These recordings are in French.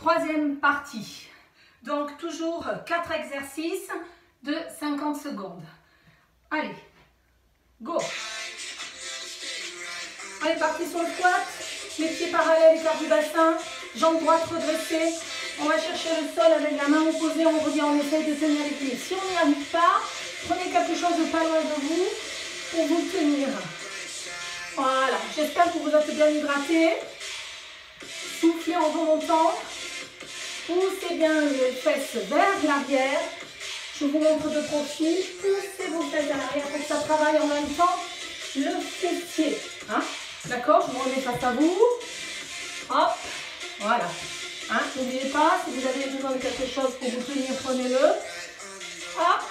Troisième partie. Donc toujours 4 exercices de 50 secondes. Allez, go. Allez, parti sur le squat. Les pieds parallèles, écart du bassin. Jambes droites redressées. On va chercher le sol avec la main opposée. On revient, on essaye de tenir les pieds. Si on n'y arrive pas, prenez quelque chose de pas loin de vous pour vous tenir. Voilà, j'espère que vous êtes bien hydratés. Soufflez en remontant. Poussez bien les fesses vers l'arrière. Je vous montre de profil. Poussez vos fesses vers l'arrière pour que ça travaille en même temps le fessier. Hein? D'accord? Je me remets face à vous. Hop, voilà. Hein? N'oubliez pas, si vous avez besoin de quelque chose pour vous tenir, prenez-le. Hop.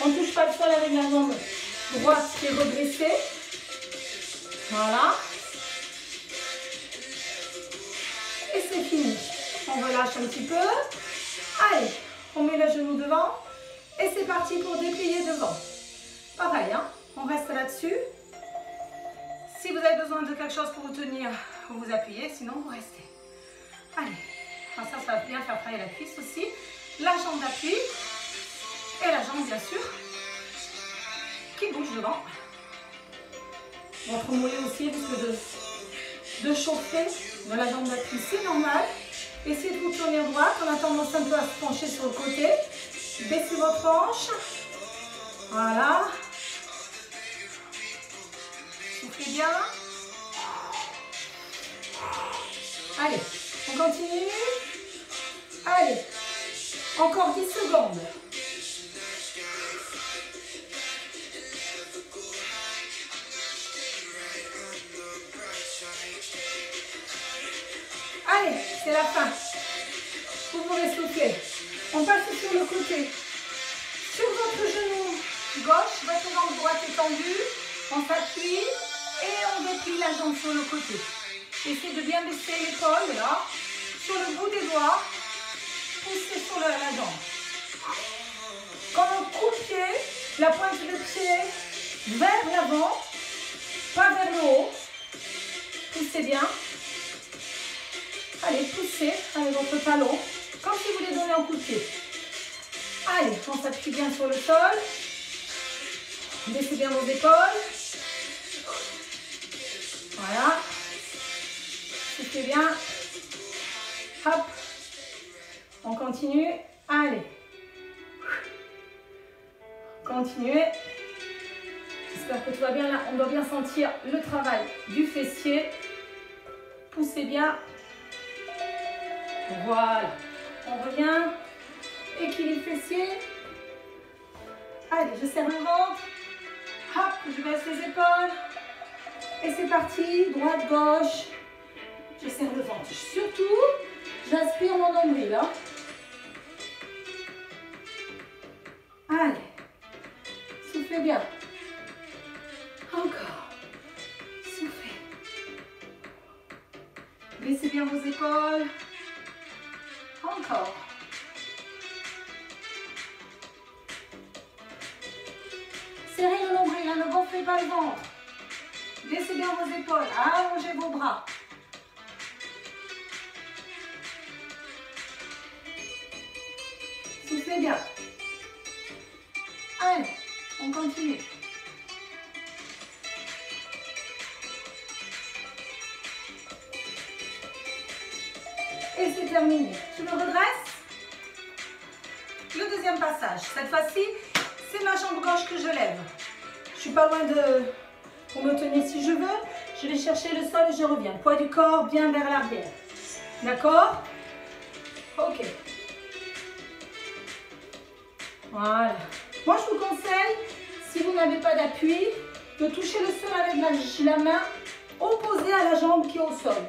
On ne touche pas le sol avec la jambe droite qui est redressée. Voilà. Et c'est fini. On relâche un petit peu. Allez, on met le genou devant. Et c'est parti pour déplier devant. Pareil, hein, on reste là-dessus. Si vous avez besoin de quelque chose pour vous tenir, vous vous appuyez, sinon vous restez. Allez, enfin, ça va bien faire travailler la cuisse aussi. La jambe d'appui. Et la jambe, bien sûr, qui bouge devant. Votre mollet aussi risque de chauffer de la jambe d'appui, c'est normal. Essayez de vous tourner droite. On a tendance un peu à se pencher sur le côté. Baissez votre hanche. Voilà. Soufflez bien. Allez, on continue. Allez, encore 10 secondes. Allez, c'est la fin. Vous pouvez souffler. On passe sur le côté. Sur votre genou gauche, votre jambe droite étendue. On s'appuie et on déplie la jambe sur le côté. Essayez de bien baisser l'épaule là. Sur le bout des doigts. Poussez sur la jambe. Quand on coupe pied, la pointe de pied vers l'avant, pas vers le haut. Poussez bien. Allez, poussez avec votre talon, comme si vous voulez donner un coup de pied. Allez, on s'appuie bien sur le sol. Baissez bien vos épaules. Voilà. Soufflez bien. Hop. On continue. Allez. Continuez. J'espère que tout va bien là. On doit bien sentir le travail du fessier. Poussez bien. Voilà, on revient, équilibre fessier. Allez, je serre le ventre. Hop, je baisse les épaules. Et c'est parti, droite, gauche. Je serre le ventre. Surtout, j'inspire mon nombril. Hein. Allez, soufflez bien. Encore. Soufflez. Baissez bien vos épaules. Encore. Serrez le nombril, ne gonflez pas le ventre. Baissez bien vos épaules, allongez vos bras. Soufflez bien. Allez, on continue. Et c'est terminé. Je me redresse. Le deuxième passage. Cette fois-ci, c'est ma jambe gauche que je lève. Je suis pas loin pour me tenir si je veux. Je vais chercher le sol et je reviens. Poids du corps bien vers l'arrière. D'accord? Ok. Voilà. Moi, je vous conseille, si vous n'avez pas d'appui, de toucher le sol avec la main opposée à la jambe qui est au sol.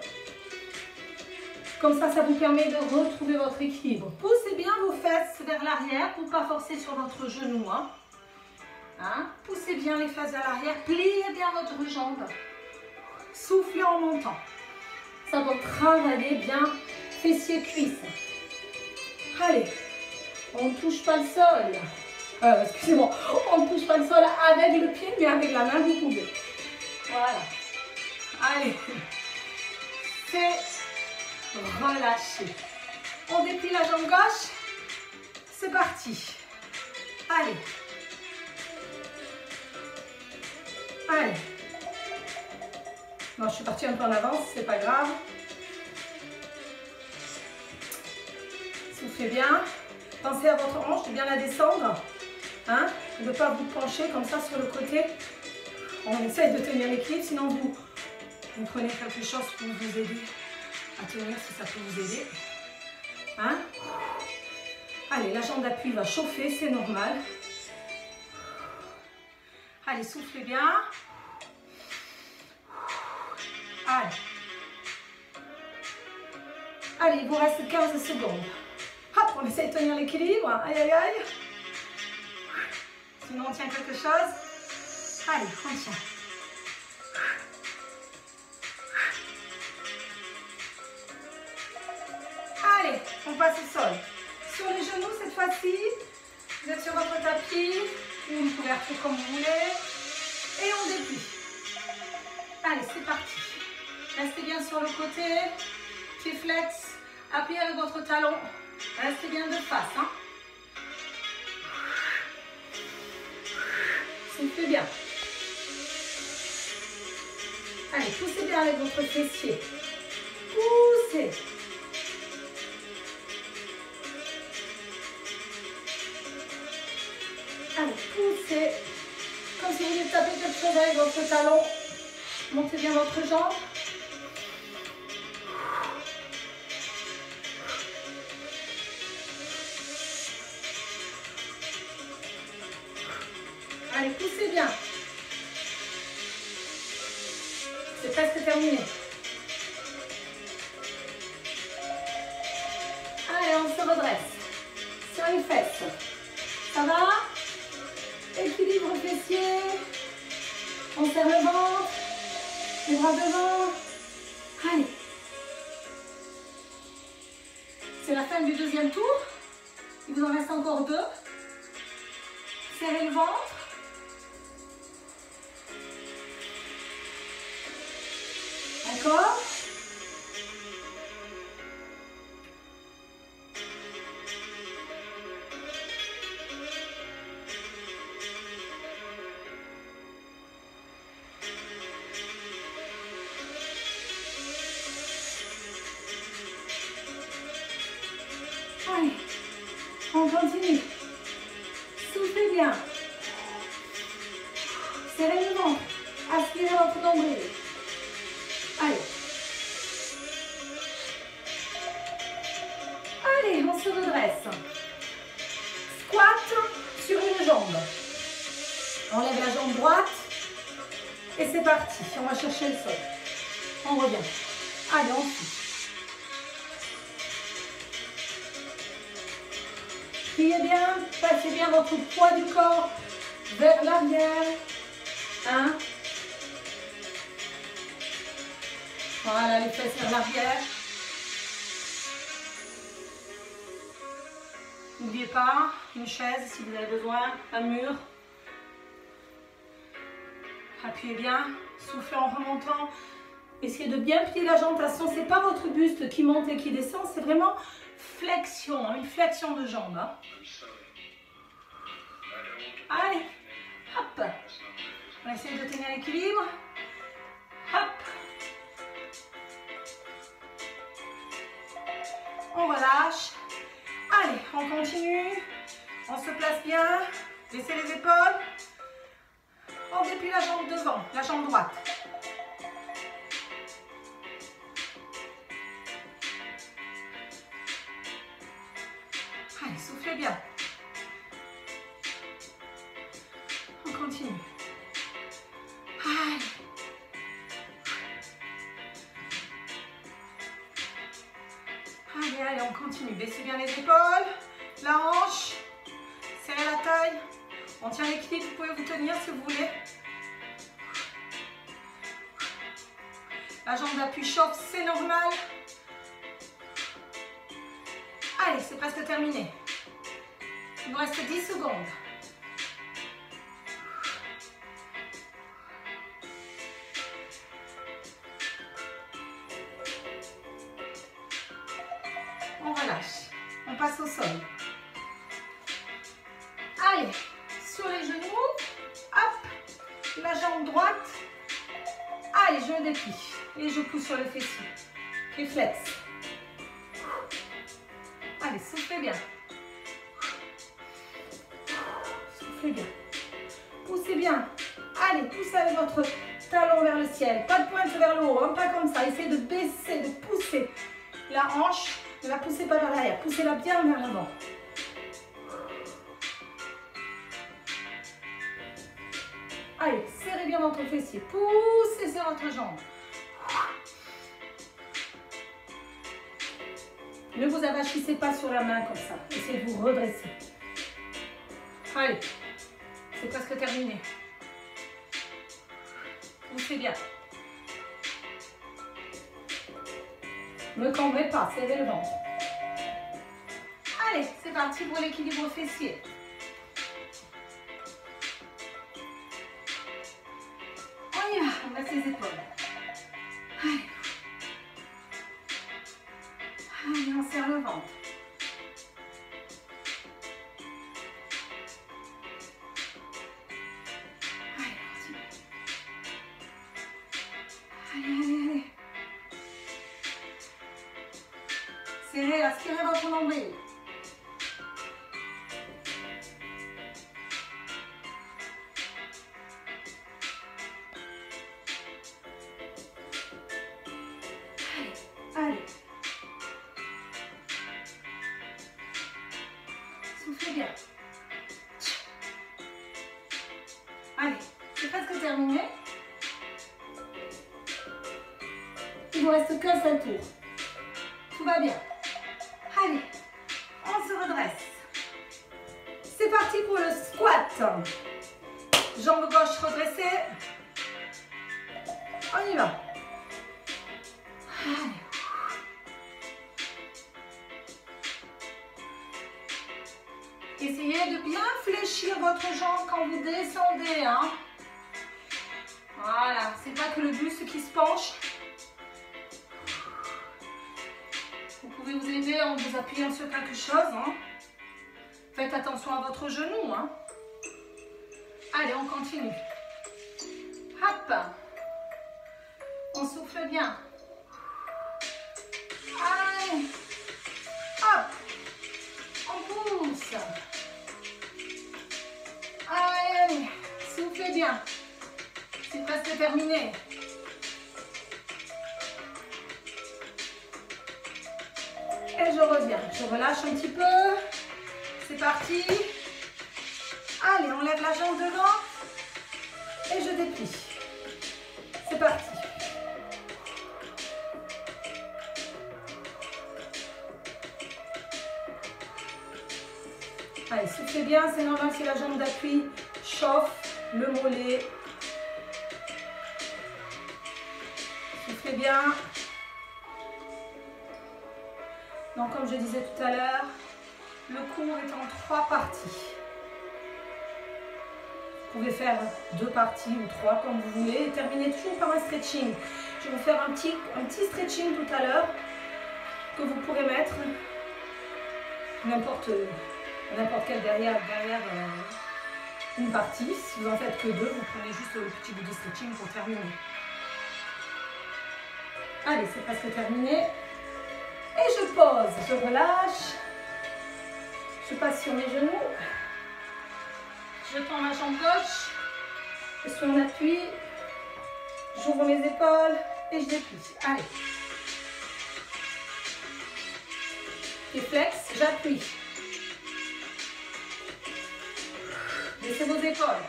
Comme ça, ça vous permet de retrouver votre équilibre. Poussez bien vos fesses vers l'arrière pour ne pas forcer sur votre genou. Hein. Hein? Poussez bien les fesses vers l'arrière. Pliez bien votre jambe. Soufflez en montant. Ça va travailler bien fessiers, cuisses. Allez, on ne touche pas le sol. Excusez-moi, on ne touche pas le sol avec le pied, mais avec la main, vous pouvez. Voilà. Allez. C'est relâchez. On déplie la jambe gauche. C'est parti. Allez. Allez. Non, je suis partie un peu en avance, c'est pas grave. Soufflez bien. Pensez à votre hanche, de bien la descendre. Hein, de ne pas vous pencher comme ça sur le côté. On essaye de tenir l'équilibre, sinon vous prenez quelque chose pour vous aider à tenir si ça peut vous aider. Hein? Allez, la jambe d'appui va chauffer, c'est normal. Allez, soufflez bien. Allez. Allez, il vous reste 15 secondes. Hop, on essaye de tenir l'équilibre. Aïe, aïe, aïe. Sinon, on tient quelque chose. Allez, on tient. Allez, on passe au sol. Sur les genoux, cette fois-ci, vous êtes sur votre tapis ou une couverture comme vous voulez. Et on déplie. Allez, c'est parti. Restez bien sur le côté. Pied flex. Appuyez avec votre talon. Restez bien de face. Hein. Soufflez bien. Allez, poussez bien avec votre fessier. Poussez. Allez, poussez. Comme si vous vouliez taper quelque chose avec votre talon. Montez bien votre jambe. Allez, poussez bien. C'est presque terminé. Allez, on se redresse. Sur les fesses. Ça va? Équilibre fessier. On serre le ventre. Les bras devant. Allez. C'est la fin du deuxième tour. Il vous en reste encore 2. Serrez le ventre. D'accord? Allez, on continue. Soufflez bien. Serrez le ventre. Aspirez votre nombril. Allez. Allez, on se redresse. Squat sur une jambe. On lève la jambe droite. Et c'est parti. On va chercher le sol. On revient. Allez, on suit. Pliez bien, passez bien votre poids du corps vers l'arrière. Hein? Voilà, les fesses vers l'arrière. N'oubliez pas, une chaise si vous avez besoin, un mur. Appuyez bien, soufflez en remontant. Essayez de bien plier la jambe. De toute façon, ce n'est pas votre buste qui monte et qui descend, c'est vraiment flexion, une flexion de jambe. Hein. Allez, hop. On va essayer de tenir l'équilibre. Hop. On relâche. Allez, on continue. On se place bien. Laissez les épaules. On déplie la jambe devant, la jambe droite. Allez, soufflez bien. On continue. Allez. Allez, allez, on continue. Baissez bien les épaules, la hanche, serrez la taille. On tient l'équilibre, vous pouvez vous tenir si vous voulez. La jambe d'appui chauffe, c'est normal. Allez, c'est presque terminé. Il vous reste 10 secondes. On relâche. On passe au sol. Allez, sur les genoux. Hop, la jambe droite. Allez, je me déplie. Et je pousse sur le fessier. Réflexe. Allez, soufflez bien. Soufflez bien. Poussez bien. Allez, poussez avec votre talon vers le ciel. Pas de pointe vers le haut, hein, pas comme ça. Essayez de baisser, de pousser la hanche. Ne la poussez pas vers l'arrière. Poussez-la bien vers l'avant. Allez, serrez bien votre fessier. Poussez sur votre jambe. Ne vous avachissez pas sur la main comme ça. Essayez de vous redresser. Allez, c'est presque terminé. Poussez bien. Ne cambrez pas, serrez le ventre. Allez, c'est parti pour l'équilibre fessier. On y va, on baisse les épaules. Allez. Allez, on serre le ventre. Allez, continue. Allez. Serrez, aspirez votre nombril. Allez. Soufflez bien. Allez, c'est presque terminé. Il ne vous reste qu'un seul tour. Tout va bien. Allez, on se redresse. C'est parti pour le squat. Jambe gauche redressée. On y va. Allez. Essayez de bien fléchir votre jambe quand vous descendez. Hein. Voilà, c'est pas que le buste qui se penche. Vous pouvez vous aider en vous appuyant sur quelque chose. Hein. Faites attention à votre genou. Hein. Allez, on continue. Hop. On souffle bien. Allez. Hop. On pousse. Allez. Soufflez bien. C'est presque terminé. Et je reviens. Je relâche un petit peu. C'est parti. Allez, on lève la jambe devant. Et je déplie. C'est parti. Allez, soufflez bien. C'est normal si la jambe d'appui chauffe le mollet. Soufflez bien. Donc, comme je disais tout à l'heure, le cours est en 3 parties. Vous pouvez faire 2 parties ou 3 comme vous voulez et terminer toujours par un stretching. Je vais vous faire un petit stretching tout à l'heure que vous pourrez mettre n'importe quel derrière une partie. Si vous en faites que 2, vous prenez juste le petit bout de stretching pour terminer. Allez, c'est presque terminé. Et je pose, je relâche. Je passe sur mes genoux. Je tends ma jambe gauche. Je suis en appui. J'ouvre mes épaules et je déplie. Allez. Réflexe, j'appuie. Baissez vos épaules.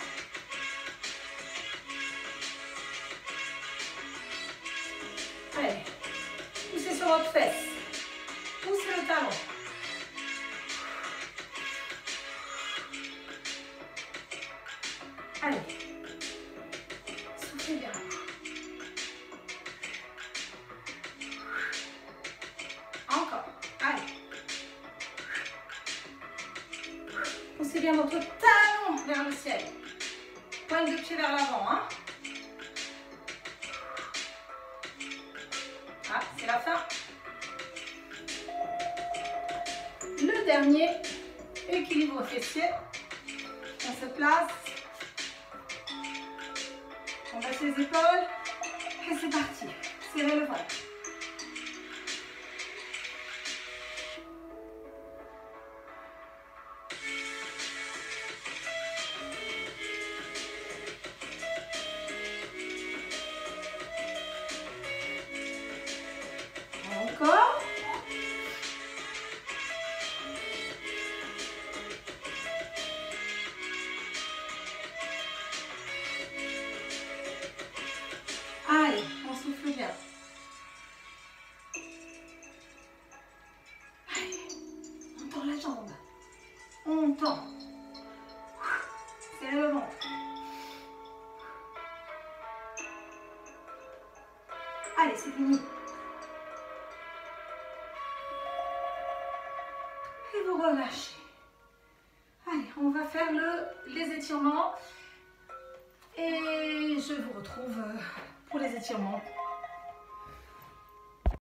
Allez. Poussez sur votre fesse. Poussez le talon. Allez. Soufflez bien. Encore. Allez. Poussez bien votre talon vers le ciel. Pointe de pied vers l'avant. Hein. Ah, c'est la fin. le dernier, équilibre fessier. On se place. On baisse les épaules. Et c'est parti. Serrez le ventre. Encore. Allez, on souffle bien. Allez, on tend la jambe. On tend. Serrez le ventre. Allez, c'est fini. Et vous relâchez. Allez, on va faire les étirements. Et je vous retrouve pour les étirements